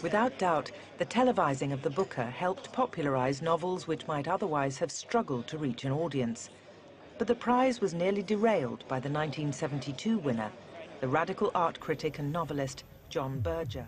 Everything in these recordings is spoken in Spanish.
Without doubt, the televising of the Booker helped popularize novels which might otherwise have struggled to reach an audience. But the prize was nearly derailed by the 1972 winner, the radical art critic and novelist John Berger.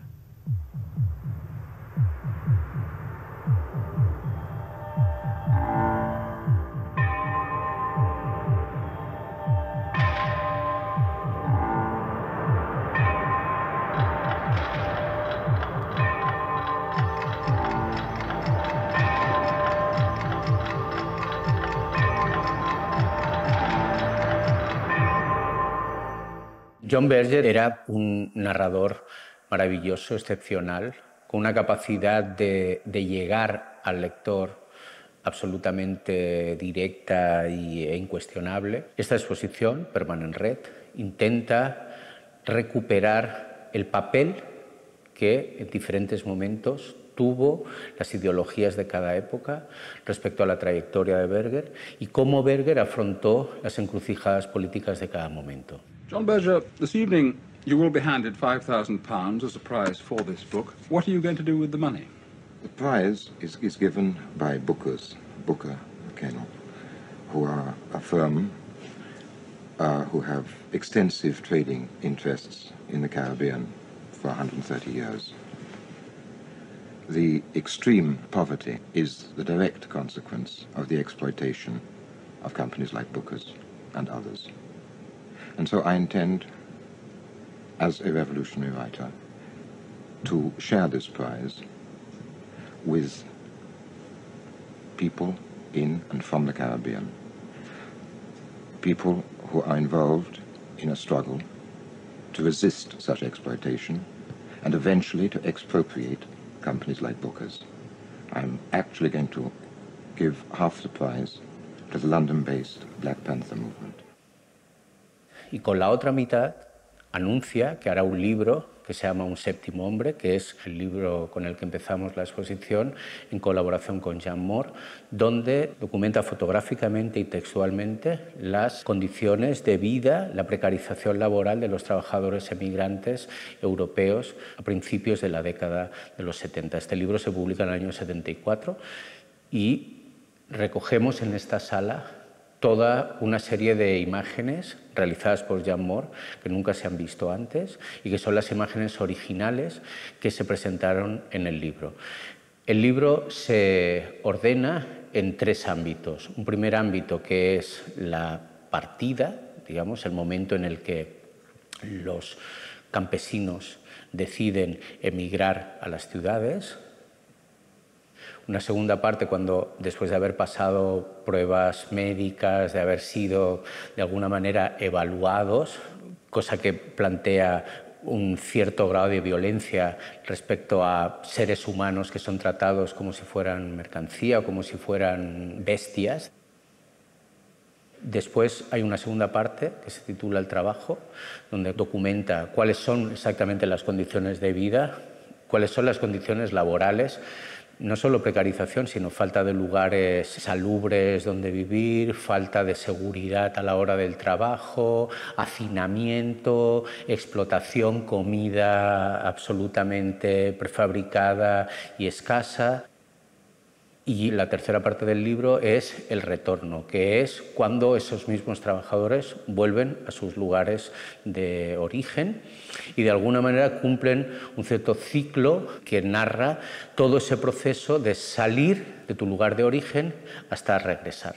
John Berger era un narrador maravilloso, excepcional, con una capacidad de llegar al lector absolutamente directa e incuestionable. Esta exposición, Permanent Red, intenta recuperar el papel que en diferentes momentos tuvo las ideologías de cada época respecto a la trayectoria de Berger y cómo Berger afrontó las encrucijadas políticas de cada momento. John Berger, this evening you will be handed £5,000 as a prize for this book. What are you going to do with the money? The prize is given by Booker Kennel, who are a firm who have extensive trading interests in the Caribbean for 130 years. The extreme poverty is the direct consequence of the exploitation of companies like Booker's and others. And so I intend, as a revolutionary writer, to share this prize with people in and from the Caribbean, people who are involved in a struggle to resist such exploitation and eventually to expropriate companies like Booker's. I'm actually going to give half the prize to the London-based Black Panther movement. Y con la otra mitad anuncia que hará un libro que se llama Un séptimo hombre, que es el libro con el que empezamos la exposición, en colaboración con Jean Moore, donde documenta fotográficamente y textualmente las condiciones de vida, la precarización laboral de los trabajadores emigrantes europeos a principios de la década de los 70. Este libro se publica en el año 74 y recogemos en esta sala toda una serie de imágenes realizadas por Jean Moore que nunca se han visto antes y que son las imágenes originales que se presentaron en el libro. El libro se ordena en tres ámbitos. Un primer ámbito que es la partida, digamos, el momento en el que los campesinos deciden emigrar a las ciudades. Una segunda parte cuando, después de haber pasado pruebas médicas, de haber sido de alguna manera evaluados, cosa que plantea un cierto grado de violencia respecto a seres humanos que son tratados como si fueran mercancía o como si fueran bestias. Después hay una segunda parte que se titula El trabajo, donde documenta cuáles son exactamente las condiciones de vida, cuáles son las condiciones laborales. No solo precarización, sino falta de lugares salubres donde vivir, falta de seguridad a la hora del trabajo, hacinamiento, explotación, comida absolutamente prefabricada y escasa. Y la tercera parte del libro es el retorno, que es cuando esos mismos trabajadores vuelven a sus lugares de origen y de alguna manera cumplen un cierto ciclo que narra todo ese proceso de salir de tu lugar de origen hasta regresar.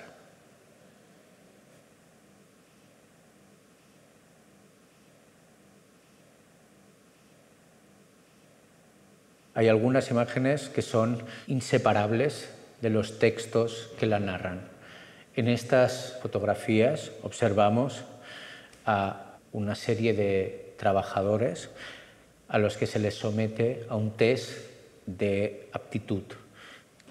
Hay algunas imágenes que son inseparables de los textos que la narran. En estas fotografías observamos a una serie de trabajadores a los que se les somete a un test de aptitud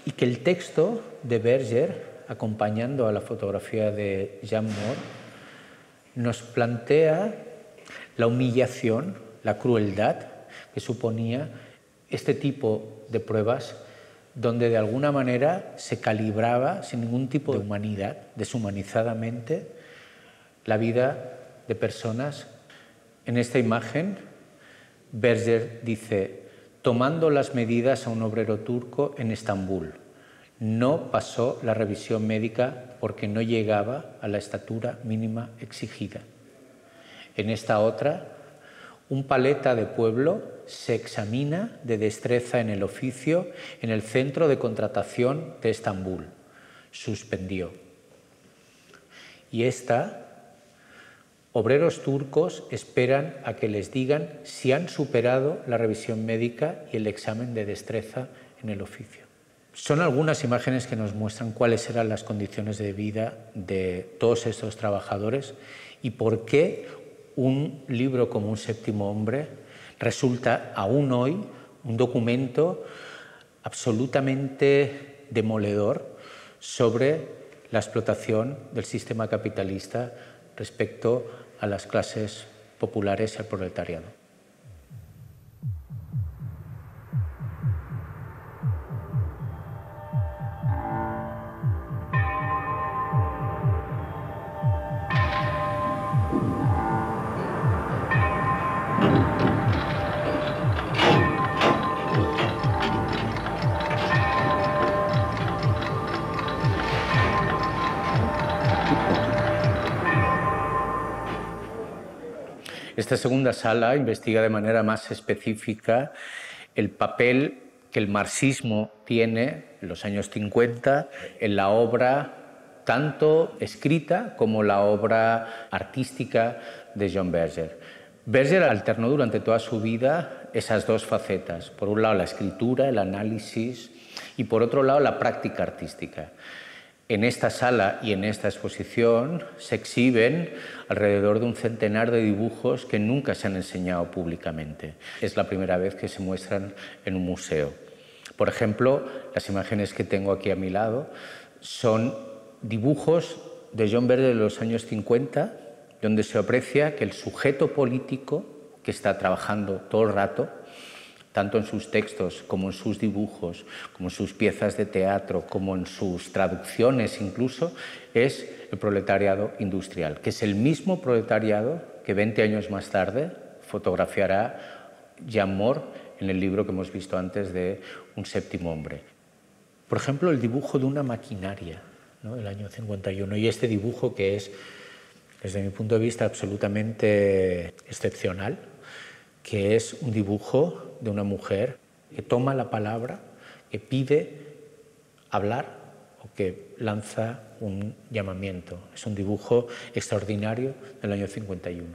y que el texto de Berger, acompañando a la fotografía de Jean Moore, nos plantea la humillación, la crueldad que suponía este tipo de pruebas donde de alguna manera se calibraba sin ningún tipo de humanidad, deshumanizadamente, la vida de personas. En esta imagen, Berger dice: tomando las medidas a un obrero turco en Estambul. No pasó la revisión médica porque no llegaba a la estatura mínima exigida. En esta otra, un paleta de pueblo se examina de destreza en el oficio en el centro de contratación de Estambul. Suspendió. Y esta, obreros turcos esperan a que les digan si han superado la revisión médica y el examen de destreza en el oficio. Son algunas imágenes que nos muestran cuáles eran las condiciones de vida de todos estos trabajadores y por qué un libro como Un séptimo hombre resulta aún hoy un documento absolutamente demoledor sobre la explotación del sistema capitalista respecto a las clases populares y al proletariado. Esta segunda sala investiga de manera más específica el papel que el marxismo tiene en los años 50 en la obra tanto escrita como la obra artística de John Berger. Berger alternó durante toda su vida esas dos facetas. Por un lado la escritura, el análisis y por otro lado la práctica artística. En esta sala y en esta exposición se exhiben alrededor de un centenar de dibujos que nunca se han enseñado públicamente. Es la primera vez que se muestran en un museo. Por ejemplo, las imágenes que tengo aquí a mi lado son dibujos de John Berger de los años 50, donde se aprecia que el sujeto político que está trabajando todo el rato, tanto en sus textos como en sus dibujos, como en sus piezas de teatro, como en sus traducciones incluso, es el proletariado industrial, que es el mismo proletariado que 20 años más tarde fotografiará Jean Moore en el libro que hemos visto antes de Un séptimo hombre. Por ejemplo, el dibujo de una maquinaria, ¿no?, del año 51, y este dibujo que es, desde mi punto de vista, absolutamente excepcional, que es un dibujo de una mujer que toma la palabra, que pide hablar o que lanza un llamamiento. Es un dibujo extraordinario del año 51.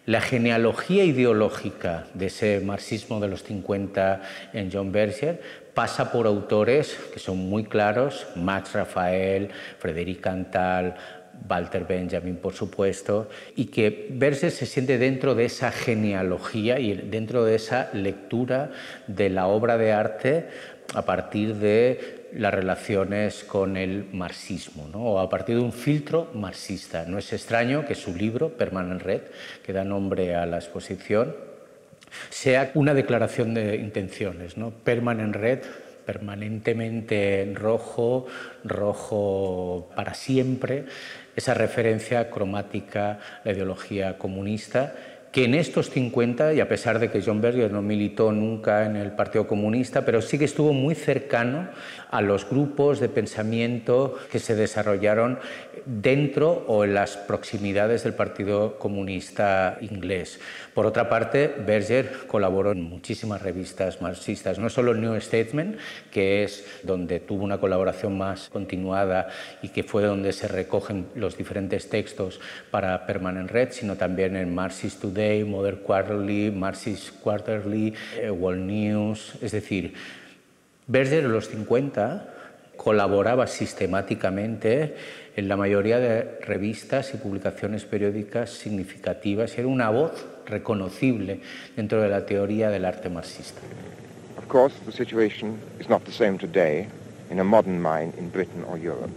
La genealogía ideológica de ese marxismo de los 50 en John Berger pasa por autores que son muy claros: Max Rafael, Frédéric Cantal, Walter Benjamin, por supuesto, y que Berger se siente dentro de esa genealogía y dentro de esa lectura de la obra de arte a partir de las relaciones con el marxismo, ¿no?, o a partir de un filtro marxista. No es extraño que su libro, Permanent Red, que da nombre a la exposición, sea una declaración de intenciones, ¿no? Permanent Red, permanentemente rojo, rojo para siempre, esa referencia cromática a la ideología comunista, que en estos 50, y a pesar de que John Berger no militó nunca en el Partido Comunista, pero sí que estuvo muy cercano a los grupos de pensamiento que se desarrollaron dentro o en las proximidades del Partido Comunista inglés. Por otra parte, Berger colaboró en muchísimas revistas marxistas, no solo en New Statesman, que es donde tuvo una colaboración más continuada y que fue donde se recogen los diferentes textos para Permanent Red, sino también en Marxist Today, Modern Quarterly, Marxist Quarterly, World News. Es decir, Berger en los 50 colaboraba sistemáticamente en la mayoría de revistas y publicaciones periódicas significativas y era una voz reconocible dentro de la teoría del arte marxista. Of course, the situation is not the same today in a modern mine in Britain or Europe,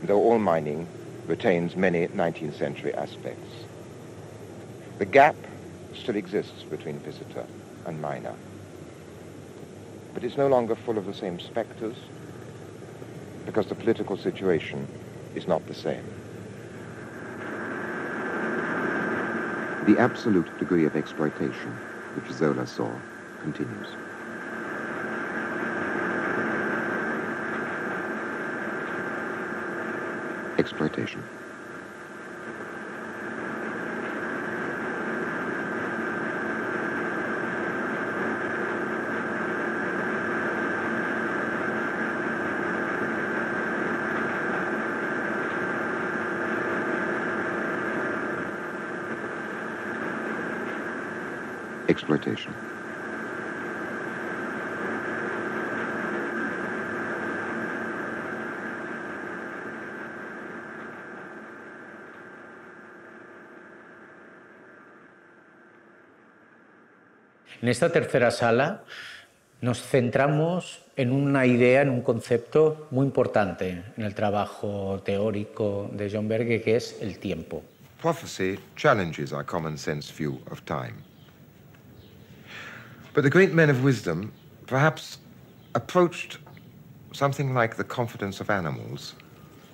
though all mining retains many 19th century aspects. The gap still exists between visitor and miner, but it's no longer full of the same spectres because the political situation is not the same. The absolute degree of exploitation which Zola saw, continues. Exploitation. Exploitation. En esta tercera sala nos centramos en una idea, en un concepto muy importante en el trabajo teórico de John Berger, que es el tiempo. Prophecy challenges our common sense view of time. But the great men of wisdom perhaps approached something like the confidence of animals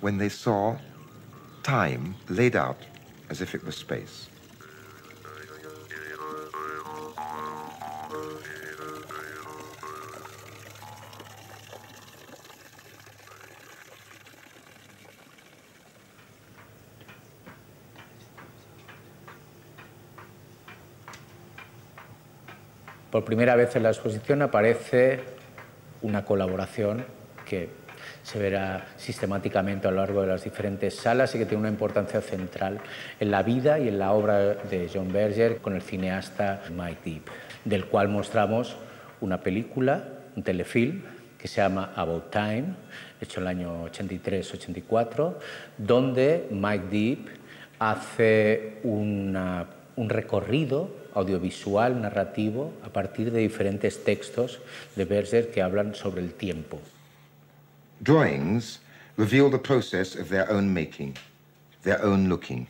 when they saw time laid out as if it was space. Por primera vez en la exposición aparece una colaboración que se verá sistemáticamente a lo largo de las diferentes salas y que tiene una importancia central en la vida y en la obra de John Berger con el cineasta Mike Deeb, del cual mostramos una película, un telefilm, que se llama About Time, hecho en el año 83-84, donde Mike Deeb hace un recorrido audiovisual, narrativo, a partir de diferentes textos de Berger que hablan sobre el tiempo. Drawings reveal the process of their own making, their own looking.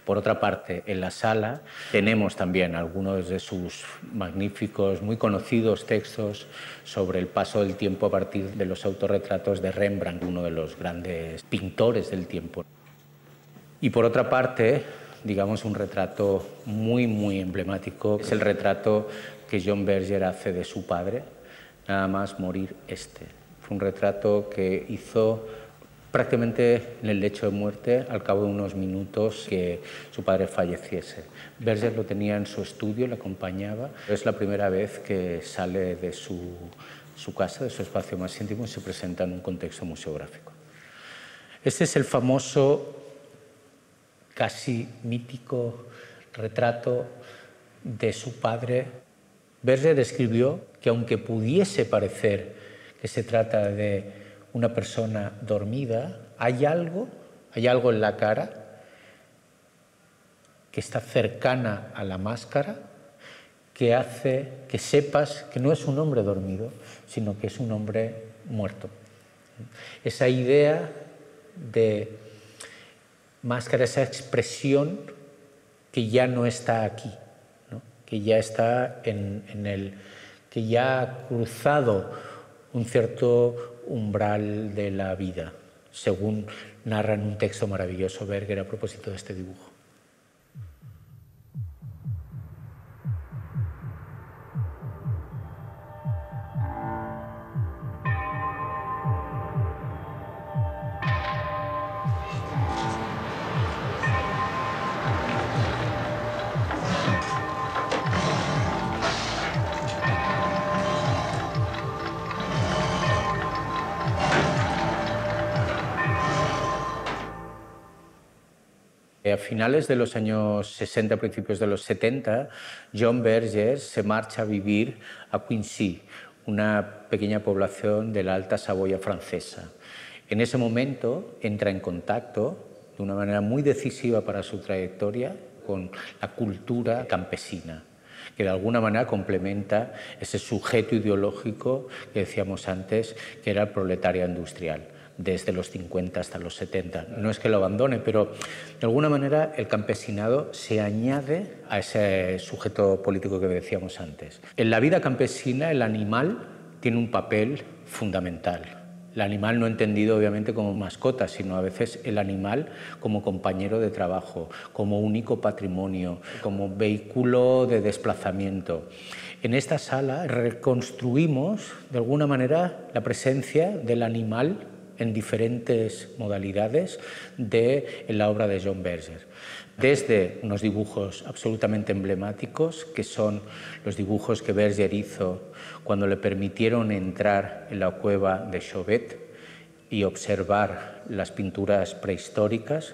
Por otra parte, en la sala tenemos también algunos de sus magníficos, muy conocidos textos sobre el paso del tiempo a partir de los autorretratos de Rembrandt, uno de los grandes pintores del tiempo. Y por otra parte, digamos, un retrato muy emblemático, es el retrato que John Berger hace de su padre, nada más morir este. Fue un retrato que hizo prácticamente en el lecho de muerte, al cabo de unos minutos que su padre falleciese. Berger lo tenía en su estudio, le acompañaba. Es la primera vez que sale de su casa, de su espacio más íntimo, y se presenta en un contexto museográfico. Este es el famoso, casi mítico retrato de su padre. Berger escribió que aunque pudiese parecer que se trata de una persona dormida, hay algo en la cara que está cercana a la máscara que hace que sepas que no es un hombre dormido, sino que es un hombre muerto. Esa idea de máscara, esa expresión que ya no está aquí, ¿no? Que ya está que ya ha cruzado un cierto umbral de la vida, según narra en un texto maravilloso Berger a propósito de este dibujo. A finales de los años 60, principios de los 70, John Berger se marcha a vivir a Quincy, una pequeña población de la Alta Saboya francesa. En ese momento entra en contacto, de una manera muy decisiva para su trayectoria, con la cultura campesina, que de alguna manera complementa ese sujeto ideológico que decíamos antes, que era el proletariado industrial, desde los 50 hasta los 70. No es que lo abandone, pero de alguna manera el campesinado se añade a ese sujeto político que decíamos antes. En la vida campesina el animal tiene un papel fundamental. El animal no entendido obviamente como mascota, sino a veces el animal como compañero de trabajo, como único patrimonio, como vehículo de desplazamiento. En esta sala reconstruimos de alguna manera la presencia del animal en diferentes modalidades en la obra de John Berger. Desde unos dibujos absolutamente emblemáticos, que son los dibujos que Berger hizo cuando le permitieron entrar en la cueva de Chauvet y observar las pinturas prehistóricas,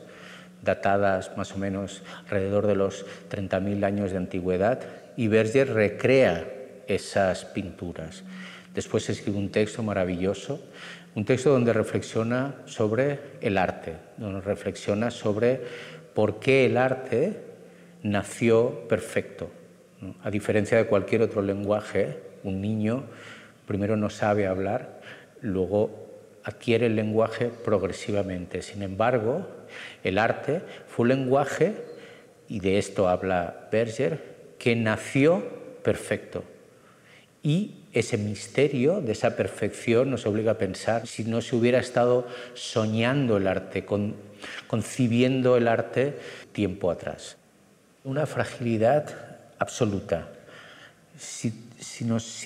datadas más o menos alrededor de los 30.000 años de antigüedad, y Berger recrea esas pinturas. Después escribe un texto maravilloso, un texto donde reflexiona sobre el arte, donde reflexiona sobre por qué el arte nació perfecto. A diferencia de cualquier otro lenguaje, un niño primero no sabe hablar, luego adquiere el lenguaje progresivamente. Sin embargo, el arte fue un lenguaje, y de esto habla Berger, que nació perfecto. Y ese misterio de esa perfección nos obliga a pensar si no se hubiera estado soñando el arte, concibiendo el arte tiempo atrás. Una fragilidad absoluta. Si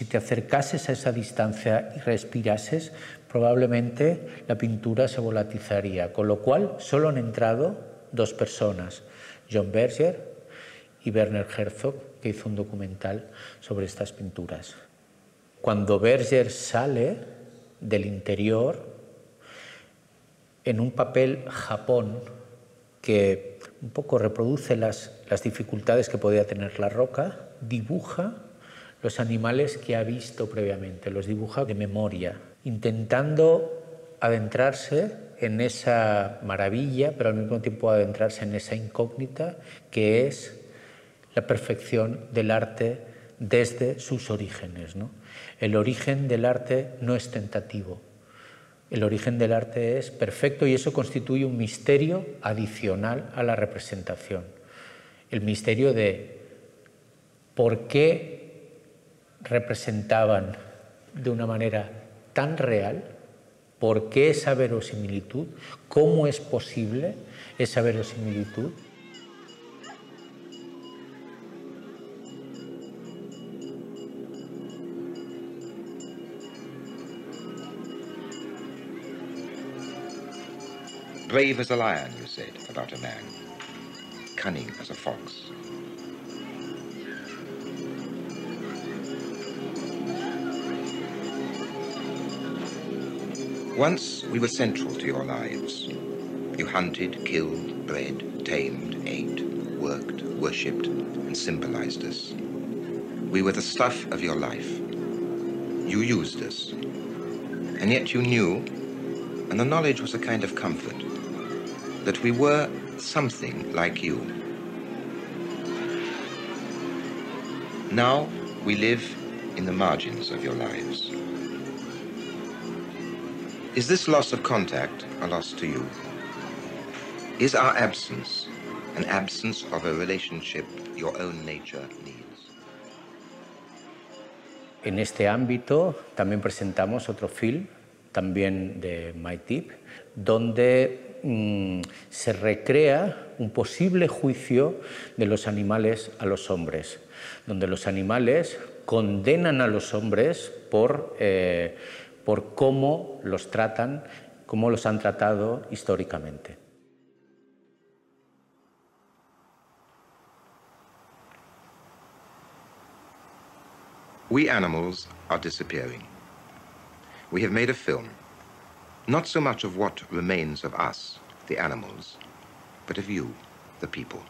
te acercases a esa distancia y respirases, probablemente la pintura se volatizaría, con lo cual solo han entrado dos personas, John Berger y Werner Herzog, que hizo un documental sobre estas pinturas. Cuando Berger sale del interior, en un papel Japón que un poco reproduce las dificultades que podía tener la roca, dibuja los animales que ha visto previamente, los dibuja de memoria, intentando adentrarse en esa maravilla, pero al mismo tiempo adentrarse en esa incógnita que es la perfección del arte desde sus orígenes, ¿no? El origen del arte no es tentativo, el origen del arte es perfecto y eso constituye un misterio adicional a la representación. El misterio de por qué representaban de una manera tan real, por qué esa verosimilitud, cómo es posible esa verosimilitud. Brave as a lion, you said, about a man. Cunning as a fox. Once we were central to your lives. You hunted, killed, bred, tamed, ate, worked, worshipped, and symbolized us. We were the stuff of your life. You used us. And yet you knew, and the knowledge was a kind of comfort, that we were something like you. Now we live in the margins of your lives. Is this loss of contact a loss to you? Is our absence an absence of a relationship your own nature needs? En este ámbito también presentamos otro film, también de Mike Deeb, donde se recrea un posible juicio de los animales a los hombres, donde los animales condenan a los hombres por cómo los tratan, cómo los han tratado históricamente. We animals are disappearing. We have made a film, not so much of what remains of us, the animals, but of you, the people.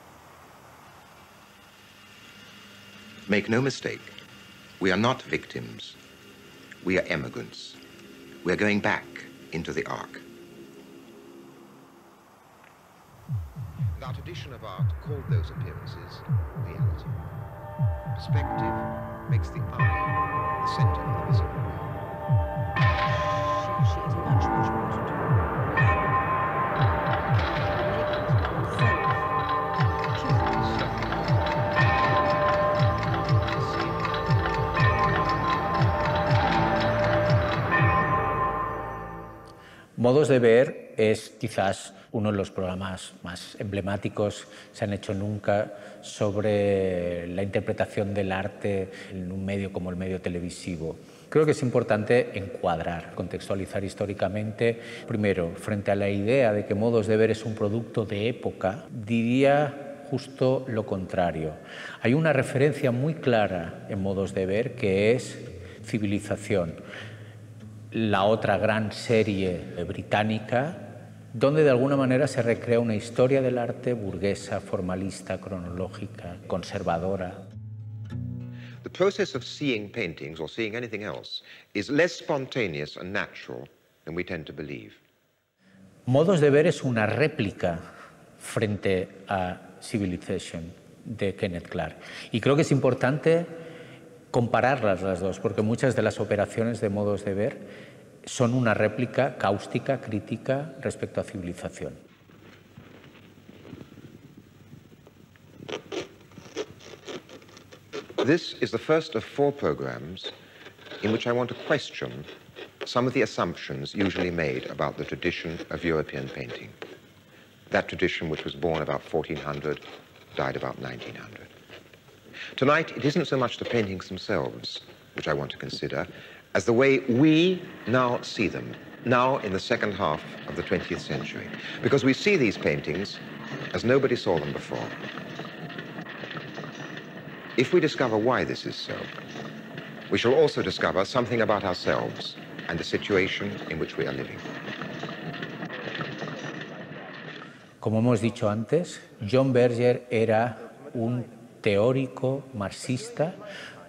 Make no mistake, we are not victims. We are emigrants. We are going back into the Ark. And our tradition of art called those appearances reality. Perspective makes the eye the center of the visible world. She is much, much more to do. Modos de ver es quizás uno de los programas más emblemáticos que se han hecho nunca sobre la interpretación del arte en un medio como el medio televisivo. Creo que es importante encuadrar, contextualizar históricamente. Primero, frente a la idea de que Modos de ver es un producto de época, diría justo lo contrario. Hay una referencia muy clara en Modos de ver que es Civilización, la otra gran serie británica donde de alguna manera se recrea una historia del arte burguesa, formalista, cronológica, conservadora. The process of seeing paintings or seeing anything else is less spontaneous and natural than we tend to believe. Modos de ver es una réplica frente a Civilization de Kenneth Clark. Y creo que es importante compararlas las dos, porque muchas de las operaciones de Modos de ver son una réplica cáustica, crítica respecto a Civilización. This is the first of 4 programs in which I want to question some of the assumptions usually made about the tradition of European painting. That tradition which was born about 1400, died about 1900. Tonight, it isn't so much the paintings themselves which I want to consider as the way we now see them, now in the second half of the 20th century, because we see these paintings as nobody saw them before. If we discover why this is so, we shall also discover something about ourselves and the situation in which we are living. Como hemos dicho antes, John Berger era un teórico marxista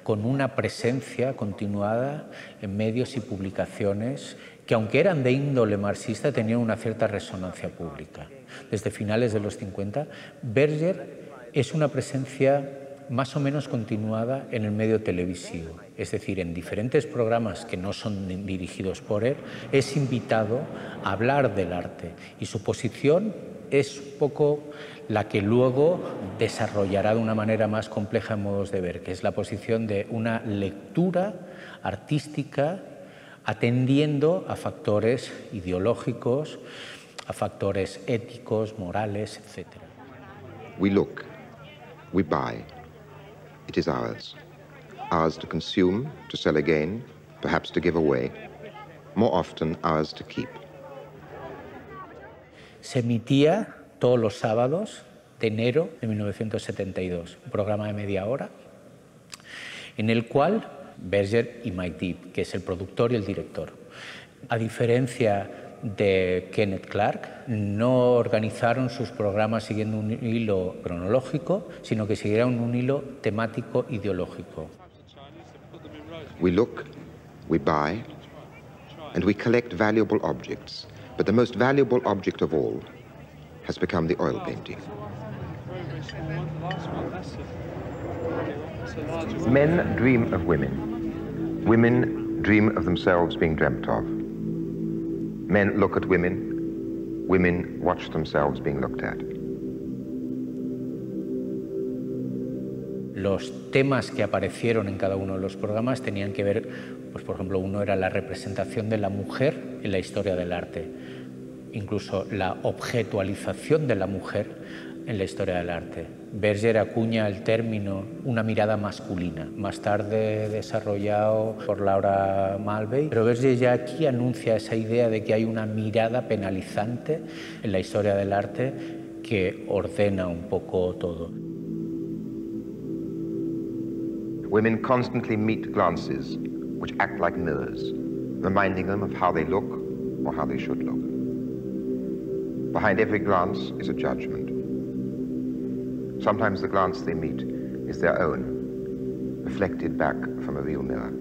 con una presencia continuada en medios y publicaciones que, aunque eran de índole marxista, tenían una cierta resonancia pública. Desde finales de los 50, Berger es una presencia más o menos continuada en el medio televisivo, es decir, en diferentes programas que no son dirigidos por él, es invitado a hablar del arte y su posición es un poco la que luego desarrollará de una manera más compleja en Modos de ver, que es la posición de una lectura artística atendiendo a factores ideológicos, a factores éticos, morales, etc. We look, we buy. It is ours. Ours to consume, to sell again, perhaps to give away. More often, ours to keep. Se emitía todos los sábados de enero de 1972, un programa de media hora, en el cual Berger y Mike Deeb, que es el productor y el director, a diferencia de Kenneth Clark, no organizaron sus programas siguiendo un hilo cronológico, sino que siguieron un hilo temático ideológico. We look, we buy, and we collect valuable objects. But the most valuable object of all has become the oil painting. Men dream of women. Women dream of themselves being dreamt of. Men look at women. Women watch themselves being looked at. Los temas que aparecieron en cada uno de los programas tenían que ver, pues por ejemplo, uno era la representación de la mujer en la historia del arte, incluso la objetualización de la mujer en la historia del arte. Berger acuña el término una mirada masculina, más tarde desarrollado por Laura Mulvey, pero Berger ya aquí anuncia esa idea de que hay una mirada penalizante en la historia del arte que ordena un poco todo. Women constantly meet glances which act like mirrors, reminding them of how they look or how they should look. Behind every glance is a judgment. Sometimes the glance they meet is their own, reflected back from a real mirror.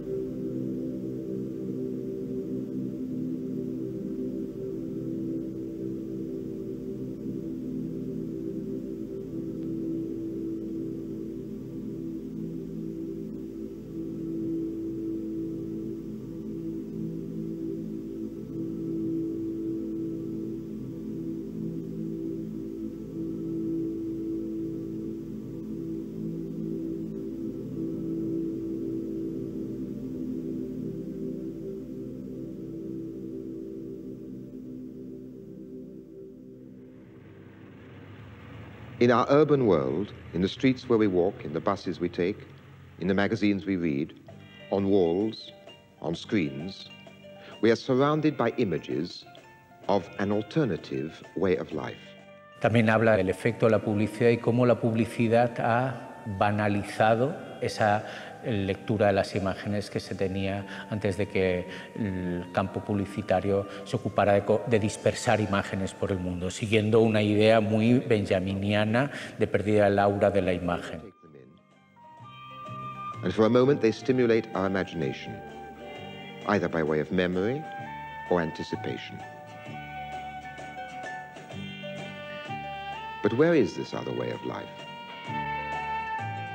In our urban world, in the streets where we walk, in the buses we take, in the magazines we read, on walls, on screens, we are surrounded by images of an alternative way of life. También habla del efecto de la publicidad y cómo la publicidad ha banalizado esa lectura de las imágenes que se tenía antes de que el campo publicitario se ocupara de dispersar imágenes por el mundo, siguiendo una idea muy benjaminiana de pérdida del aura de la imagen. And for a moment they stimulate our imagination, either by way of memory or anticipation. But where is this other way of life?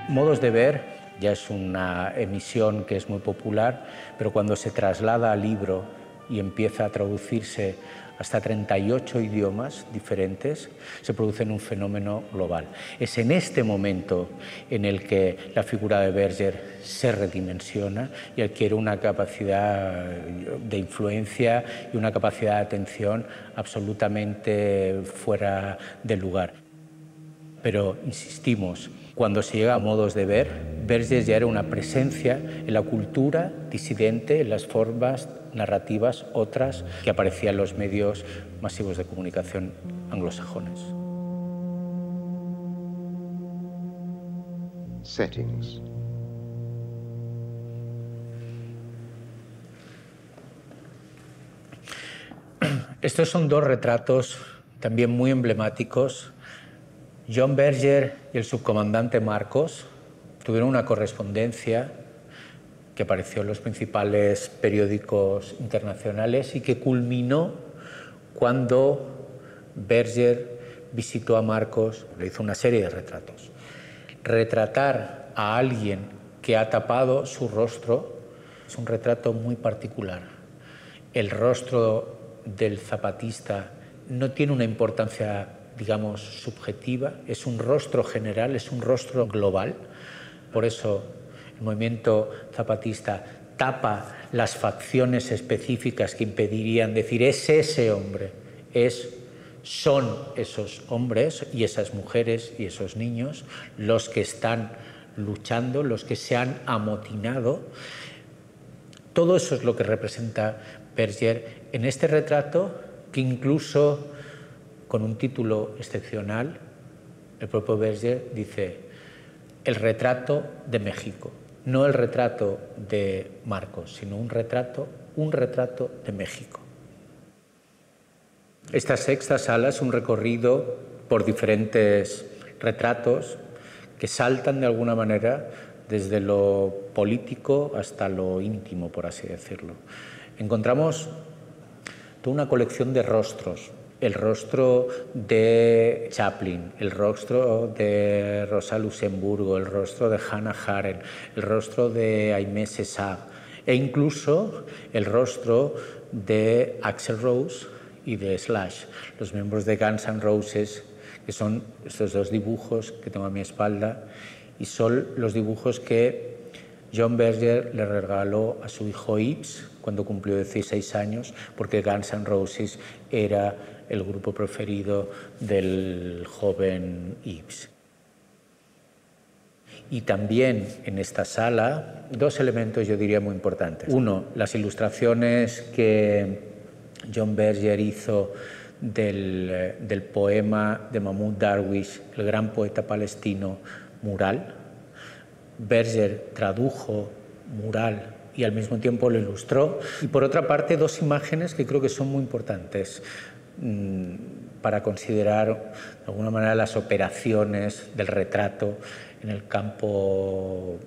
Modos de ver ya es una emisión que es muy popular, pero cuando se traslada al libro y empieza a traducirse hasta 38 idiomas diferentes, se produce un fenómeno global. Es en este momento en el que la figura de Berger se redimensiona y adquiere una capacidad de influencia y una capacidad de atención absolutamente fuera de lugar. Pero, insistimos, cuando se llega a Modos de ver, Berger ya era una presencia en la cultura disidente, en las formas narrativas otras que aparecían en los medios masivos de comunicación anglosajones. Settings. Estos son dos retratos también muy emblemáticos. John Berger y el subcomandante Marcos tuvieron una correspondencia que apareció en los principales periódicos internacionales y que culminó cuando Berger visitó a Marcos, le hizo una serie de retratos. Retratar a alguien que ha tapado su rostro es un retrato muy particular. El rostro del zapatista no tiene una importancia, digamos, subjetiva, es un rostro general, es un rostro global. Por eso el movimiento zapatista tapa las facciones específicas que impedirían decir es ese hombre, son esos hombres y esas mujeres y esos niños los que están luchando, los que se han amotinado. Todo eso es lo que representa Berger en este retrato, que incluso con un título excepcional, el propio Berger dice el retrato de México, no el retrato de Marcos, sino un retrato de México. Esta sexta sala es un recorrido por diferentes retratos que saltan de alguna manera desde lo político hasta lo íntimo, por así decirlo. Encontramos toda una colección de rostros. El rostro de Chaplin, el rostro de Rosa Luxemburgo, el rostro de Hannah Arendt, el rostro de Aimé Césaire e incluso el rostro de Axl Rose y de Slash, los miembros de Guns N' Roses, que son estos dos dibujos que tengo a mi espalda y son los dibujos que John Berger le regaló a su hijo Yves cuando cumplió 16 años, porque Guns N' Roses era el grupo preferido del joven Yves. Y también en esta sala, dos elementos yo diría muy importantes. Uno, las ilustraciones que John Berger hizo del poema de Mahmoud Darwish, el gran poeta palestino, Mural. Berger tradujo Mural y al mismo tiempo lo ilustró. Y por otra parte, dos imágenes que creo que son muy importantes para considerar de alguna manera las operaciones del retrato en el campo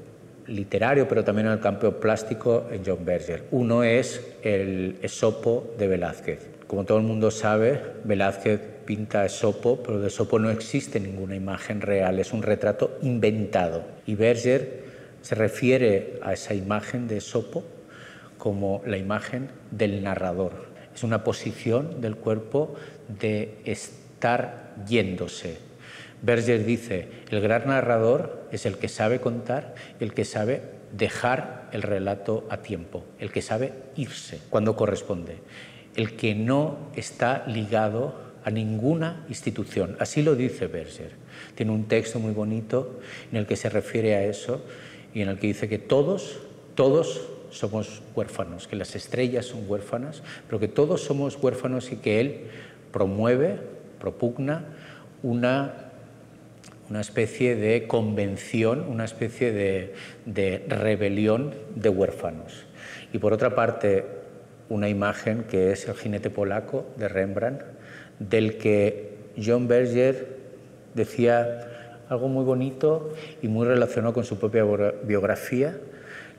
literario, pero también en el campo plástico en John Berger. Uno es el Esopo de Velázquez. Como todo el mundo sabe, Velázquez pinta Esopo, pero de Esopo no existe ninguna imagen real, es un retrato inventado. Y Berger se refiere a esa imagen de Esopo como la imagen del narrador. Es una posición del cuerpo de estar yéndose. Berger dice, el gran narrador es el que sabe contar, el que sabe dejar el relato a tiempo, el que sabe irse cuando corresponde, el que no está ligado a ninguna institución. Así lo dice Berger. Tiene un texto muy bonito en el que se refiere a eso y en el que dice que todos somos huérfanos, que las estrellas son huérfanas, pero que todos somos huérfanos y que él propugna una especie de convención, una especie de rebelión de huérfanos. Y por otra parte, una imagen que es el jinete polaco de Rembrandt, del que John Berger decía algo muy bonito y muy relacionado con su propia biografía,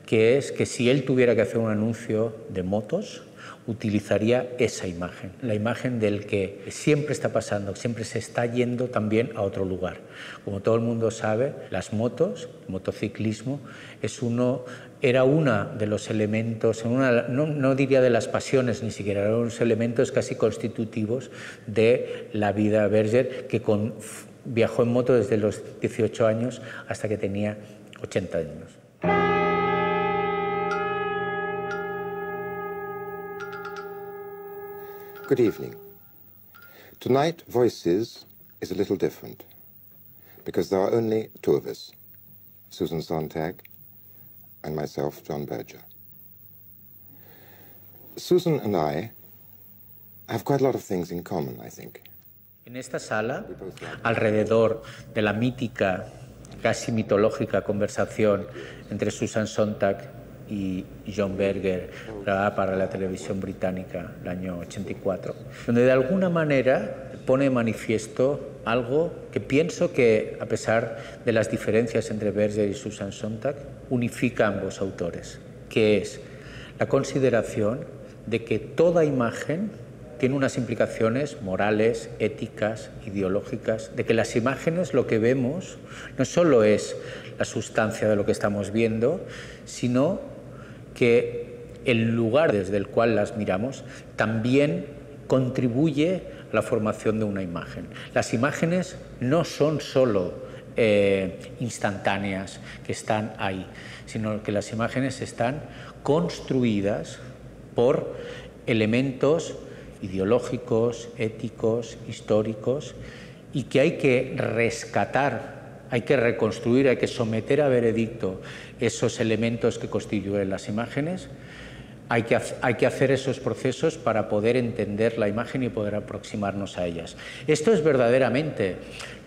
que es que si él tuviera que hacer un anuncio de motos, utilizaría esa imagen, la imagen del que siempre está pasando, siempre se está yendo también a otro lugar. Como todo el mundo sabe, las motos, el motociclismo, era uno de los elementos, no diría de las pasiones ni siquiera, eran unos elementos casi constitutivos de la vida de Berger, que viajó en moto desde los 18 años hasta que tenía 80 años. Good evening. Tonight, Voices is a little different, because there are only two of us, Susan Sontag and myself, John Berger. Susan and I have quite a lot of things in common, I think. En esta sala, alrededor de la mítica, casi mitológica conversación entre Susan Sontag y John Berger, grabada para la televisión británica el año 84, donde de alguna manera pone de manifiesto algo que pienso que, a pesar de las diferencias entre Berger y Susan Sontag, unifica a ambos autores, que es la consideración de que toda imagen tiene unas implicaciones morales, éticas, ideológicas, de que las imágenes, lo que vemos, no solo es la sustancia de lo que estamos viendo, sino que el lugar desde el cual las miramos también contribuye a la formación de una imagen. Las imágenes no son solo instantáneas que están ahí, sino que las imágenes están construidas por elementos ideológicos, éticos, históricos, y que hay que rescatar, hay que reconstruir, hay que someter a veredicto esos elementos que constituyen las imágenes. Hay que hacer esos procesos para poder entender la imagen y poder aproximarnos a ellas. Esto es verdaderamente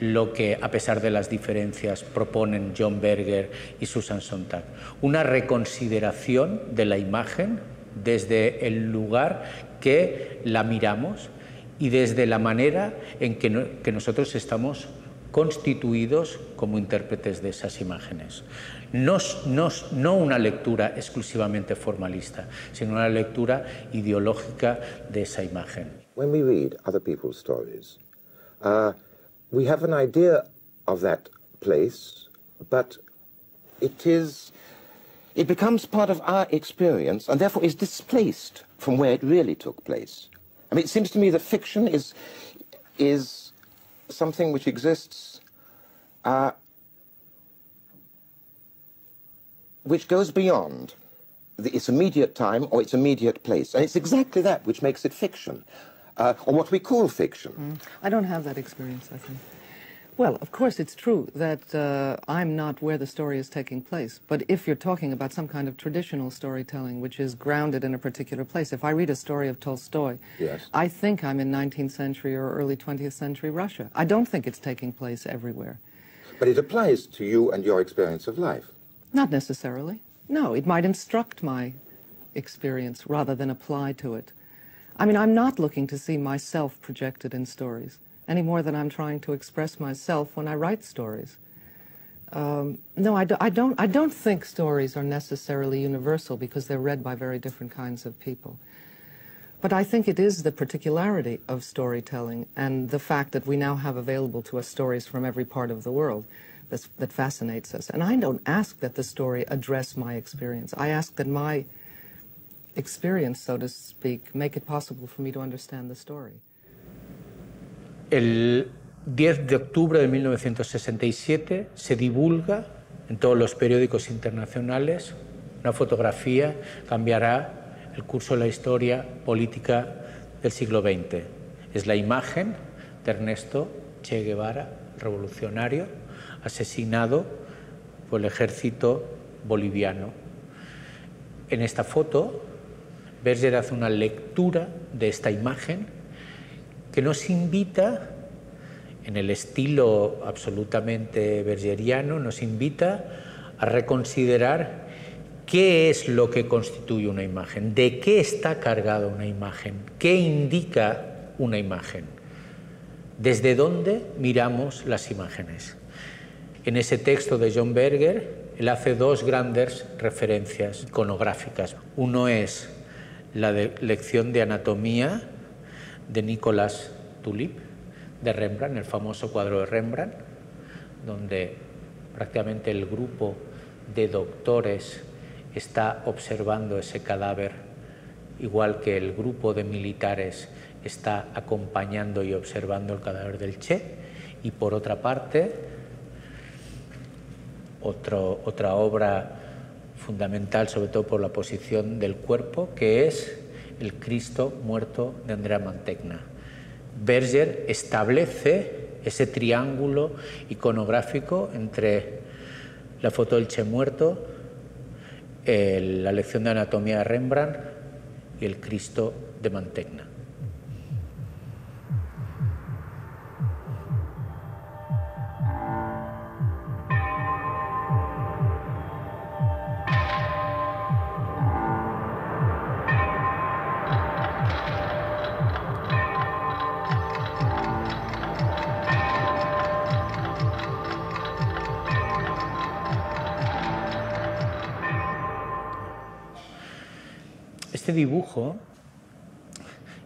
lo que, a pesar de las diferencias, proponen John Berger y Susan Sontag. Una reconsideración de la imagen desde el lugar que la miramos y desde la manera en que nosotros estamos constituidos como intérpretes de esas imágenes. No una lectura exclusivamente formalista, sino una lectura ideológica de esa imagen. When we read other people's stories, we have an idea of that place, but it becomes part of our experience and therefore is displaced from where it really took place. I mean, it seems to me that fiction is something which exists, which goes beyond its immediate time or its immediate place. And it's exactly that which makes it fiction, or what we call fiction. I don't have that experience, I think. Well, of course, it's true that I'm not where the story is taking place. But if you're talking about some kind of traditional storytelling, which is grounded in a particular place, if I read a story of Tolstoy, yes, I think I'm in 19th century or early 20th century Russia. I don't think it's taking place everywhere. But it applies to you and your experience of life. Not necessarily. No, it might instruct my experience rather than apply to it. I mean, I'm not looking to see myself projected in stories, any more than I'm trying to express myself when I write stories. No, I don't think stories are necessarily universal because they're read by very different kinds of people. But I think it is the particularity of storytelling and the fact that we now have available to us stories from every part of the world that fascinates us. And I don't ask that the story address my experience. I ask that my experience, so to speak, make it possible for me to understand the story. El 10 de octubre de 1967 se divulga en todos los periódicos internacionales una fotografía que cambiará el curso de la historia política del siglo XX. Es la imagen de Ernesto Che Guevara revolucionario asesinado por el ejército boliviano. En esta foto, Berger hace una lectura de esta imagen que nos invita, en el estilo absolutamente bergeriano, nos invita a reconsiderar qué es lo que constituye una imagen, de qué está cargada una imagen, qué indica una imagen, desde dónde miramos las imágenes. En ese texto de John Berger, él hace dos grandes referencias iconográficas. Uno es la lección de anatomía de Nicolas Tulip, de Rembrandt, el famoso cuadro de Rembrandt, donde prácticamente el grupo de doctores está observando ese cadáver, igual que el grupo de militares está acompañando y observando el cadáver del Che. Y por otra parte, otra obra fundamental, sobre todo por la posición del cuerpo, que es el Cristo muerto de Andrea Mantegna. Berger establece ese triángulo iconográfico entre la foto del Che muerto, la lección de anatomía de Rembrandt y el Cristo de Mantegna. Este dibujo,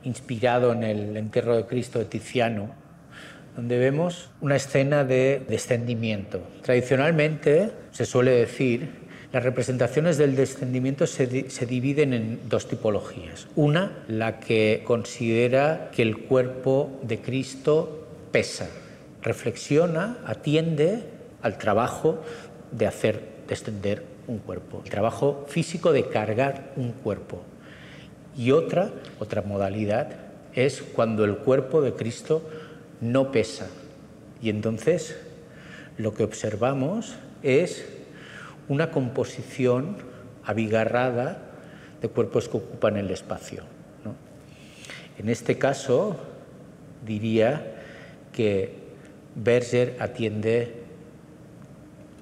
inspirado en el entierro de Cristo de Tiziano, donde vemos una escena de descendimiento. Tradicionalmente se suele decir, las representaciones del descendimiento se dividen en dos tipologías. Una, la que considera que el cuerpo de Cristo pesa, reflexiona, atiende al trabajo de hacer descender un cuerpo, el trabajo físico de cargar un cuerpo. Y otra modalidad es cuando el cuerpo de Cristo no pesa. Y entonces lo que observamos es una composición abigarrada de cuerpos que ocupan el espacio, ¿no? En este caso, diría que Berger atiende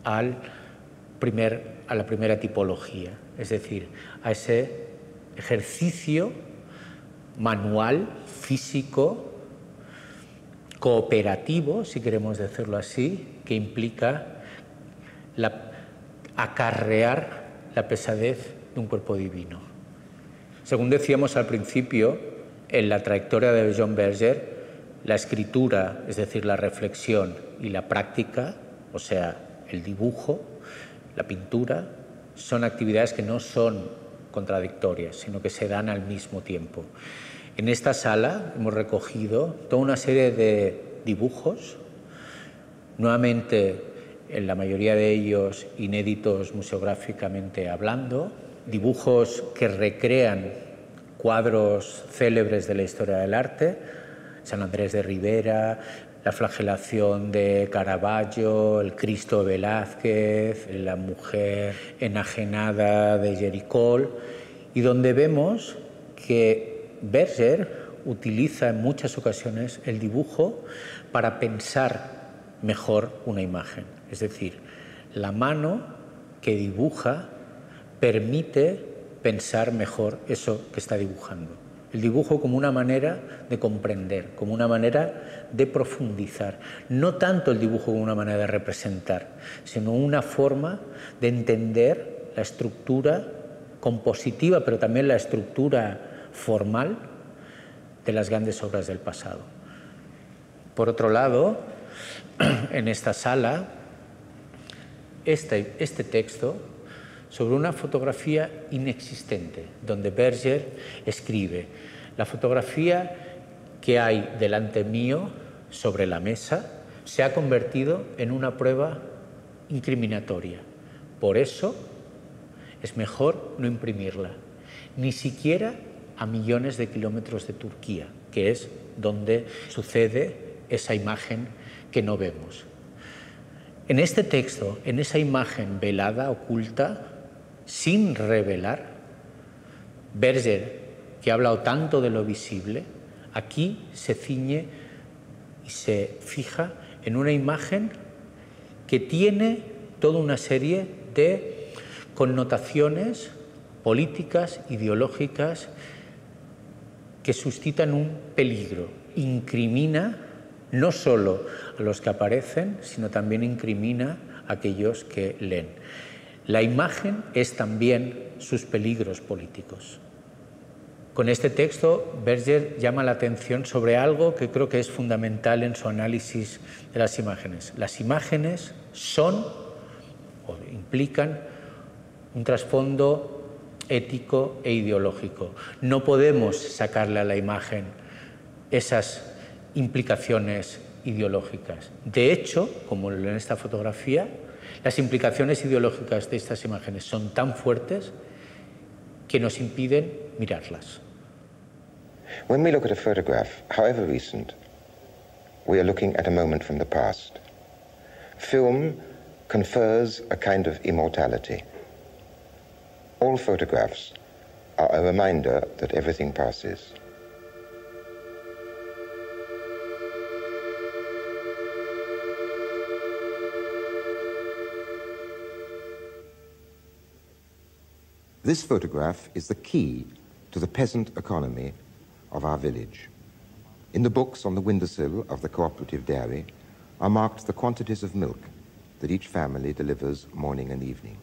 a la primera tipología, es decir, a ese ejercicio manual, físico, cooperativo, si queremos decirlo así, que implica acarrear la pesadez de un cuerpo divino. Según decíamos al principio, en la trayectoria de John Berger, la escritura, es decir, la reflexión, y la práctica, o sea, el dibujo, la pintura, son actividades que no son contradictorias, sino que se dan al mismo tiempo. En esta sala hemos recogido toda una serie de dibujos, nuevamente en la mayoría de ellos inéditos museográficamente hablando, dibujos que recrean cuadros célebres de la historia del arte, San Andrés de Ribera, la flagelación de Caravaggio, el Cristo de Velázquez, la mujer enajenada de Géricault, y donde vemos que Berger utiliza en muchas ocasiones el dibujo para pensar mejor una imagen. Es decir, la mano que dibuja permite pensar mejor eso que está dibujando. El dibujo como una manera de comprender, como una manera de profundizar. No tanto el dibujo como una manera de representar, sino una forma de entender la estructura compositiva, pero también la estructura formal de las grandes obras del pasado. Por otro lado, en esta sala, este texto sobre una fotografía inexistente, donde Berger escribe: la fotografía que hay delante mío sobre la mesa se ha convertido en una prueba incriminatoria. Por eso es mejor no imprimirla, ni siquiera a millones de kilómetros de Turquía, que es donde sucede esa imagen que no vemos. En este texto, en esa imagen velada, oculta, sin revelar, Berger, que ha hablado tanto de lo visible, aquí se ciñe y se fija en una imagen que tiene toda una serie de connotaciones políticas, ideológicas, que suscitan un peligro. Incrimina no solo a los que aparecen, sino también incrimina a aquellos que leen. La imagen es también sus peligros políticos. Con este texto, Berger llama la atención sobre algo que creo que es fundamental en su análisis de las imágenes. Las imágenes son o implican un trasfondo ético e ideológico. No podemos sacarle a la imagen esas implicaciones ideológicas. De hecho, como en esta fotografía, las implicaciones ideológicas de estas imágenes son tan fuertes que nos impiden mirarlas. When we look at a photograph, however recent, we are looking at a moment from the past. Film confers a kind of immortality. All photographs are a reminder that everything passes. This photograph is the key to the peasant economy of our village. In the books on the windowsill of the cooperative dairy are marked the quantities of milk that each family delivers morning and evening.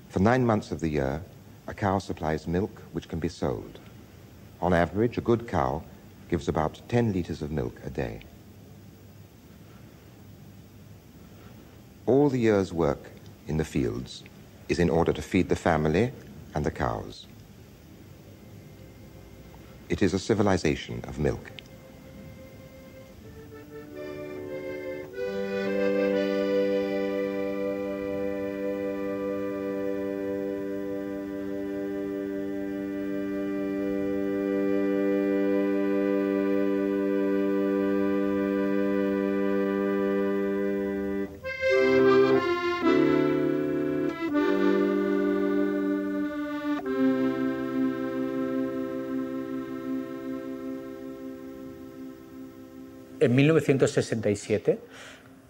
For 9 months of the year, a cow supplies milk which can be sold. On average, a good cow gives about 10 liters of milk a day. All the year's work in the fields is in order to feed the family and the cows. It is a civilization of milk. En 1967,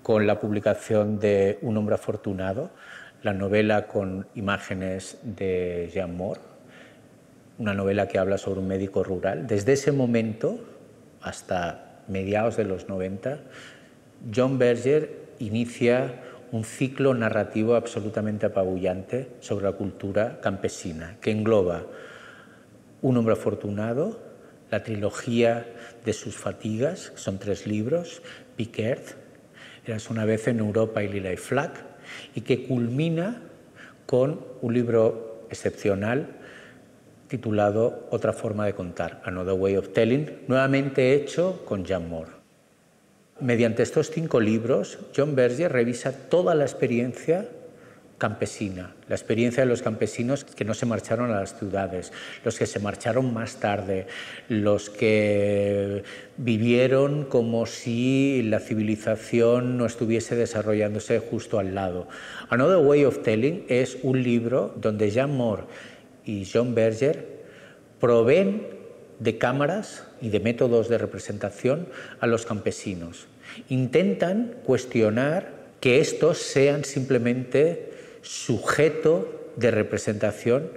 con la publicación de Un hombre afortunado, la novela con imágenes de Jean Moore, una novela que habla sobre un médico rural, desde ese momento hasta mediados de los 90, John Berger inicia un ciclo narrativo absolutamente apabullante sobre la cultura campesina, que engloba Un hombre afortunado, la trilogía de sus fatigas, son 3 libros, Piquet, Eras una vez en Europa y Lila y Flack, y que culmina con un libro excepcional titulado Otra forma de contar, Another Way of Telling, nuevamente hecho con Jean Moore. Mediante estos 5 libros, John Berger revisa toda la experiencia campesina, la experiencia de los campesinos que no se marcharon a las ciudades, los que se marcharon más tarde, los que vivieron como si la civilización no estuviese desarrollándose justo al lado. Another Way of Telling es un libro donde Jean Moore y John Berger proveen de cámaras y de métodos de representación a los campesinos. Intentan cuestionar que estos sean simplemente sujeto de representación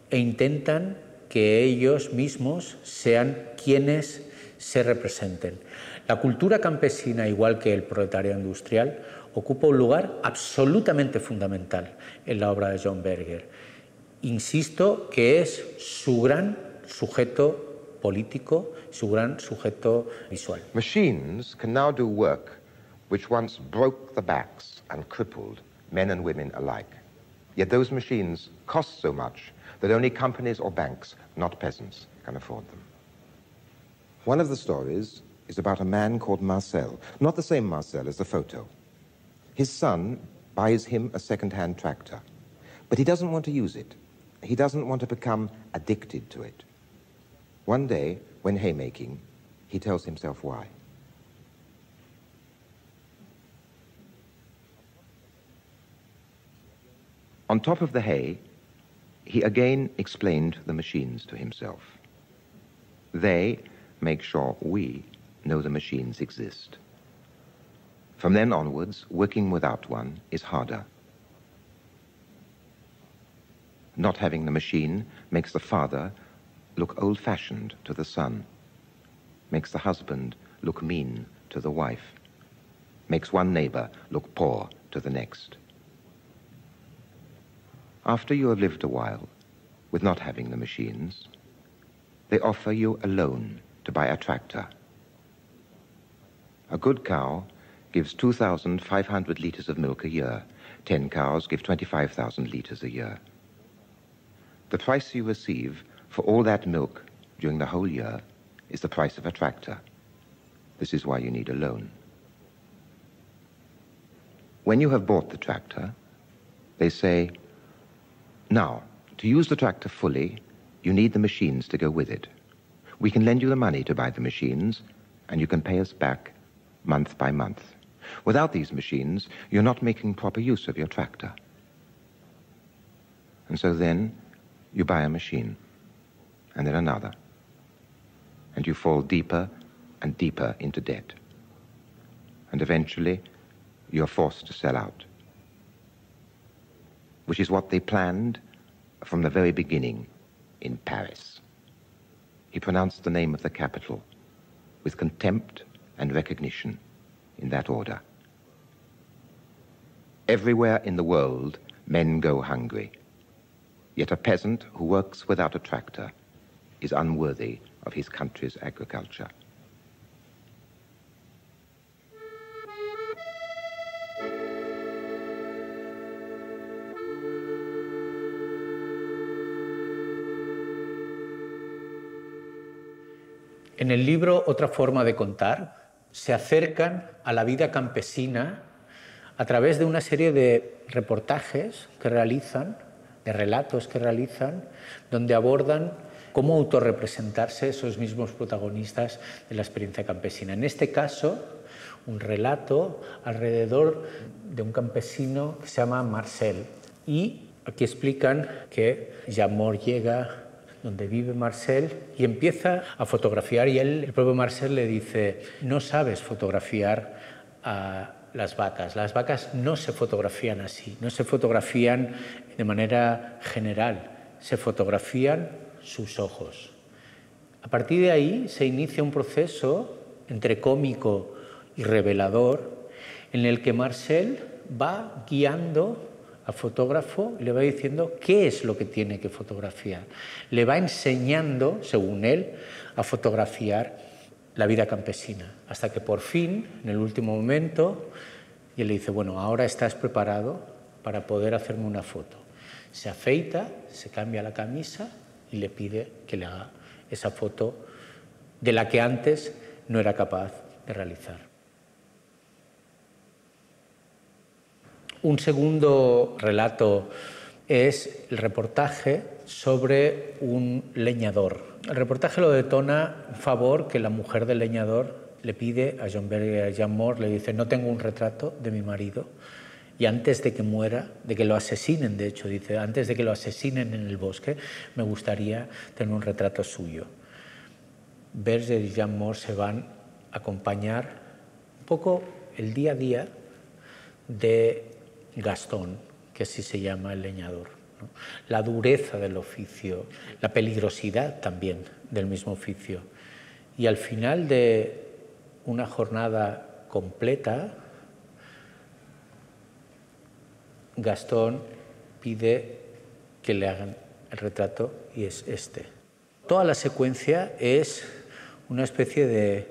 e intentan que ellos mismos sean quienes se representen. La cultura campesina, igual que el proletariado industrial, ocupa un lugar absolutamente fundamental en la obra de John Berger. Insisto que es su gran sujeto político, su gran sujeto visual. Machines can now do work which once broke the backs and crippled men and women alike. Yet those machines cost so much that only companies or banks, not peasants, can afford them. One of the stories is about a man called Marcel, not the same Marcel as the photo. His son buys him a second-hand tractor, but he doesn't want to use it. He doesn't want to become addicted to it. One day, when haymaking, he tells himself why. On top of the hay, he again explained the machines to himself. They make sure we know the machines exist. From then onwards, working without one is harder. Not having the machine makes the father look old-fashioned to the son, makes the husband look mean to the wife, makes one neighbor look poor to the next. After you have lived a while with not having the machines, they offer you a loan to buy a tractor. A good cow gives 2,500 liters of milk a year. 10 cows give 25,000 liters a year. The price you receive for all that milk during the whole year is the price of a tractor. This is why you need a loan. When you have bought the tractor, they say, now, to use the tractor fully, you need the machines to go with it. We can lend you the money to buy the machines, and you can pay us back month by month. Without these machines, you're not making proper use of your tractor. And so then, you buy a machine, and then another, and you fall deeper and deeper into debt. And eventually, you're forced to sell out, which is what they planned from the very beginning in Paris. He pronounced the name of the capital with contempt and recognition in that order. Everywhere in the world, men go hungry. Yet a peasant who works without a tractor is unworthy of his country's agriculture. En el libro Otra forma de contar se acercan a la vida campesina a través de una serie de reportajes que realizan, de relatos que realizan, donde abordan cómo autorrepresentarse esos mismos protagonistas de la experiencia campesina. En este caso, un relato alrededor de un campesino que se llama Marcel. Y aquí explican que Jean-Maur llega donde vive Marcel y empieza a fotografiar, y el propio Marcel le dice: no sabes fotografiar a las vacas no se fotografían así, no se fotografían de manera general, se fotografían sus ojos. A partir de ahí se inicia un proceso entre cómico y revelador en el que Marcel va guiando al fotógrafo y le va diciendo qué es lo que tiene que fotografiar. Le va enseñando, según él, a fotografiar la vida campesina, hasta que por fin, en el último momento, y él le dice: bueno, ahora estás preparado para poder hacerme una foto. Se afeita, se cambia la camisa y le pide que le haga esa foto de la que antes no era capaz de realizar. Un segundo relato es el reportaje sobre un leñador. El reportaje lo detona un favor que la mujer del leñador le pide a Jean-Maur, le dice: no tengo un retrato de mi marido, y antes de que muera, de que lo asesinen, de hecho, dice, antes de que lo asesinen en el bosque, me gustaría tener un retrato suyo. Berger y Jean-Maur se van a acompañar un poco el día a día de Gastón, que así se llama el leñador, ¿no? La dureza del oficio, la peligrosidad también del mismo oficio. Y al final de una jornada completa, Gastón pide que le hagan el retrato y es este. Toda la secuencia es una especie de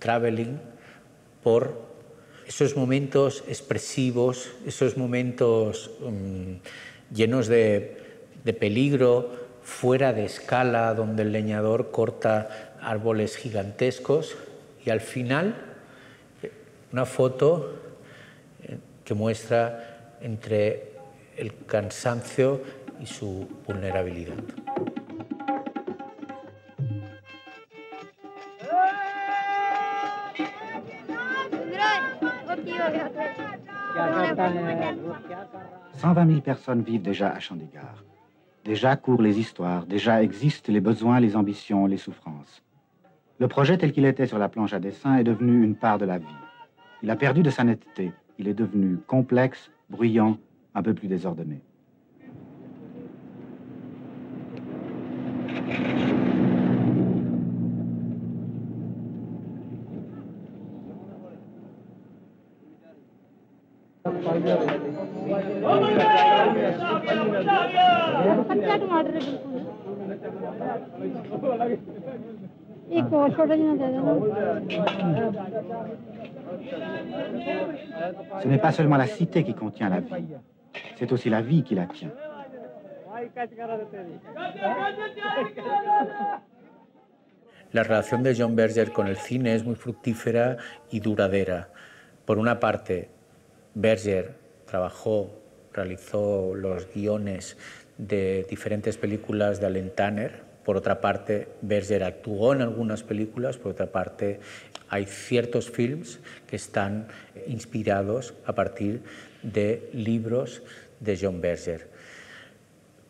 traveling por esos momentos expresivos, esos momentos llenos de peligro, fuera de escala, donde el leñador corta árboles gigantescos, y al final una foto que muestra entre el cansancio y su vulnerabilidad. 120 000 personnes vivent déjà à Chandigarh. Déjà courent les histoires, déjà existent les besoins, les ambitions, les souffrances. Le projet tel qu'il était sur la planche à dessin est devenu une part de la vie. Il a perdu de sa netteté. Il est devenu complexe, bruyant, un peu plus désordonné. Ce n'est pas seulement la cité qui contient la vie, c'est aussi la vie qui la tient. La relación de John Berger con el cine es muy fructífera y duradera. Por una parte, Berger realizó los guiones de diferentes películas de Allen Tanner. Por otra parte, Berger actuó en algunas películas. Por otra parte, hay ciertos films que están inspirados a partir de libros de John Berger.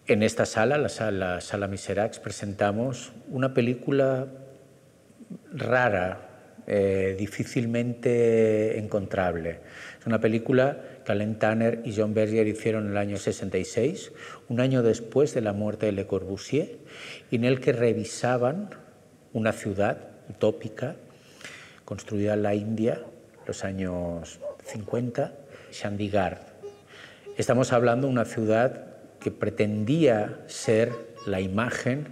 En esta sala, la Sala Miseracs, presentamos una película rara, difícilmente encontrable. Es una película que Allen Tanner y John Berger hicieron en el año 66, un año después de la muerte de Le Corbusier, y en el que revisaban una ciudad utópica construida en la India, los años 50, Chandigarh. Estamos hablando de una ciudad que pretendía ser la imagen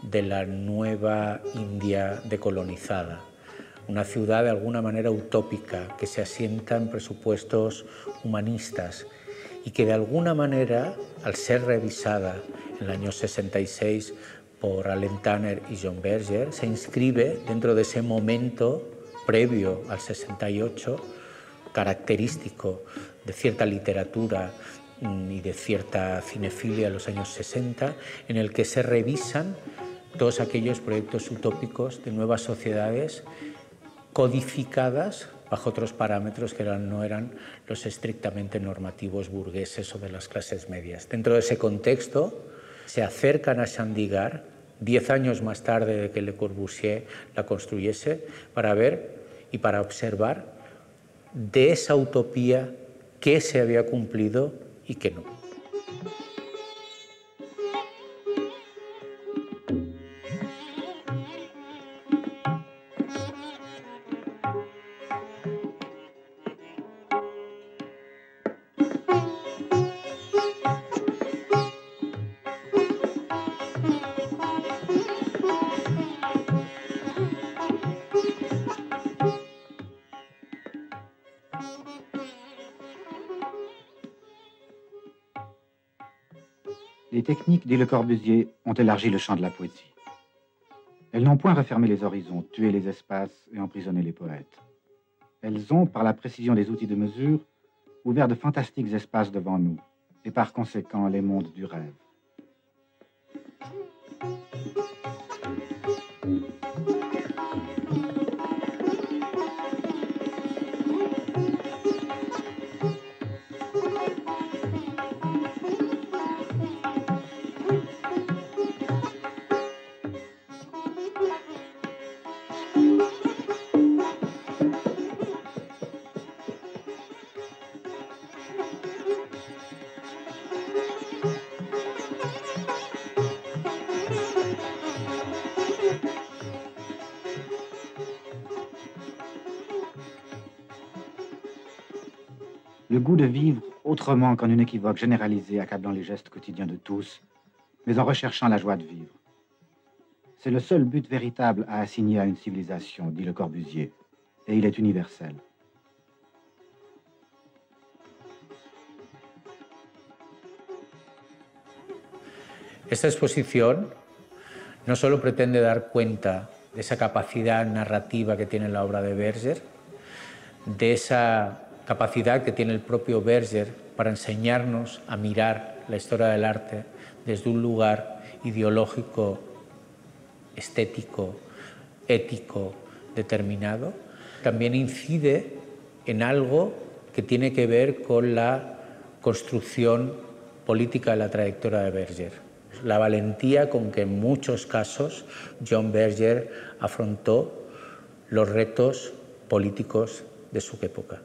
de la nueva India decolonizada. Una ciudad de alguna manera utópica que se asienta en presupuestos humanistas y que de alguna manera, al ser revisada en el año 66 por Allen Tanner y John Berger, se inscribe dentro de ese momento previo al 68, característico de cierta literatura y de cierta cinefilia de los años 60, en el que se revisan todos aquellos proyectos utópicos de nuevas sociedades codificadas bajo otros parámetros que no eran los estrictamente normativos burgueses o de las clases medias. Dentro de ese contexto se acercan a Chandigarh 10 años más tarde de que Le Corbusier la construyese para ver y para observar de esa utopía qué se había cumplido y qué no. Les techniques, dit Le Corbusier, ont élargi le champ de la poésie. Elles n'ont point refermé les horizons, tué les espaces et emprisonné les poètes. Elles ont, par la précision des outils de mesure, ouvert de fantastiques espaces devant nous, et par conséquent les mondes du rêve. Le goût de vivre autrement qu'en une équivoque généralisée accablant les gestes quotidiens de tous, mais en recherchant la joie de vivre. C'est le seul but véritable à assigner à une civilisation, dit Le Corbusier, et il est universel. Esta exposición no solo pretende dar cuenta de esa capacidad narrativa que tiene la obra de Berger, de esa capacidad que tiene el propio Berger para enseñarnos a mirar la historia del arte desde un lugar ideológico, estético, ético determinado, también incide en algo que tiene que ver con la construcción política de la trayectoria de Berger. La valentía con que en muchos casos John Berger afrontó los retos políticos de su época.